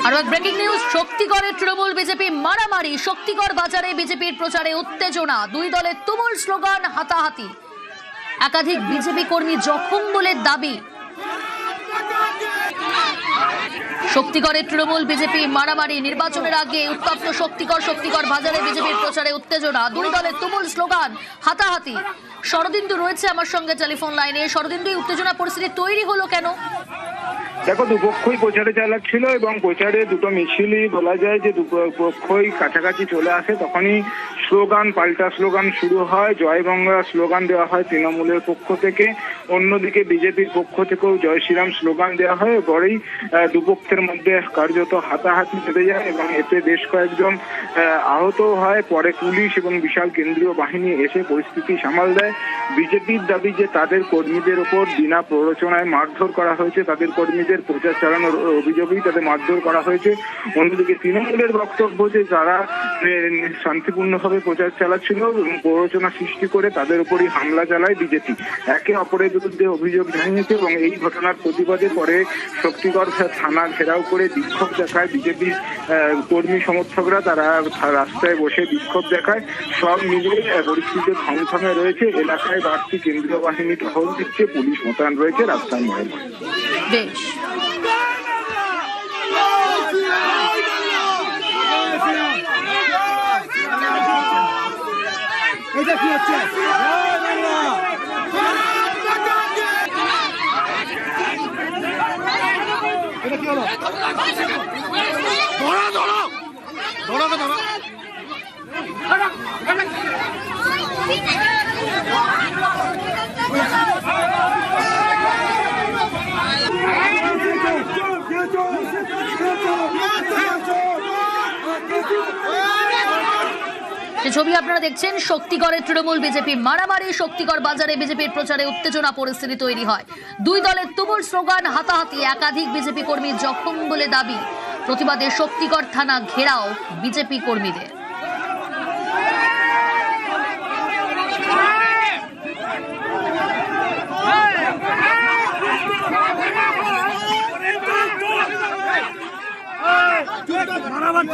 আর এক breaking news, শক্তিগড়ে Trinamool BJP মারামারি, শক্তিগড় বাজারে বিজেপির প্রচারে উত্তেজনা, দুই দলের তুমুল স্লোগান, হাতাহাতি, একাধিক বিজেপি কর্মী জখম বলে দাবি। শক্তিগড়ে তৃণমূল বিজেপি মারামারি, নির্বাচনের আগে উত্তপ্ত শক্তিগড় বাজারে বিজেপির প্রচারে উত্তেজনা, দুই দলের তুমুল স্লোগান, হাতাহাতি। শরদিন্দু রয়েছে আমার সঙ্গে টেলিফোন লাইনে। শরদিন্দু, উত্তেজনা পরিস্থিতি তৈরি হলো কেন? দেখো, দুপক্ষই প্রচারে চালাচ্ছিল এবং প্রচারে দুটো মিছিলই বলা যায় যে দুপক্ষই কাছাকাছি চলে আসে, তখনই স্লোগান পাল্টা স্লোগান শুরু হয়। জয় বাংলা স্লোগান দেওয়া হয় তৃণমূলের পক্ষ থেকে, অন্যদিকে বিজেপির পক্ষ থেকেও জয় শ্রীরাম স্লোগান দেওয়া হয়। পরেই দুপক্ষের মধ্যে কার্যত হাতাহাতি বেঁধে যায় এবং এতে বেশ কয়েকজন আহত হয়। পরে পুলিশ এবং বিশাল কেন্দ্রীয় বাহিনী এসে পরিস্থিতি সামাল দেয়। বিজেপির দাবি যে তাদের কর্মীদের ওপর বিনা প্ররোচনায় মারধর করা হয়েছে, তাদের কর্মীদের প্রচার চালানোর অভিযোগেই তাদের মারধর করা হয়েছে। অন্যদিকে তৃণমূলের বক্তব্য যে তারা শান্তিপূর্ণভাবে প্রচার চালাচ্ছিল এবং প্ররোচনা সৃষ্টি করে তাদের উপরই হামলা চালায় বিজেপি। একে অপরের বিরুদ্ধে অভিযোগ জানিয়েছে এবং এই ঘটনার প্রতিবাদে পরে শক্তিগড় থানা ঘেরাও করে বিক্ষোভ দেখায় বিজেপির কর্মী সমর্থকরা। তারা রাস্তায় বসে বিক্ষোভ দেখায়। সব মিলিয়ে পরিস্থিতি থমথমে রয়েছে। এলাকায় বাড়তি কেন্দ্রীয় বাহিনী টহল দিচ্ছে, পুলিশ মোতায়েন রয়েছে রাস্তার মোড়ে। বেশ, এটা কি হচ্ছে? এটা কি হলো? ধরো ছবি আপনারা দেখছেন, শক্তিগড়ে তৃণমূল বিজেপি মারামারি, শক্তিগড় বাজারে বিজেপির প্রচারে উত্তেজনা পরিস্থিতি তৈরি হয়, দুই দলের তুমুল স্লোগান, হাতাহাতি, একাধিক বিজেপি কর্মী জখম বলে দাবি। প্রতিবাদে শক্তিগড় থানা ঘেরাও বিজেপি কর্মীদের। মারামারি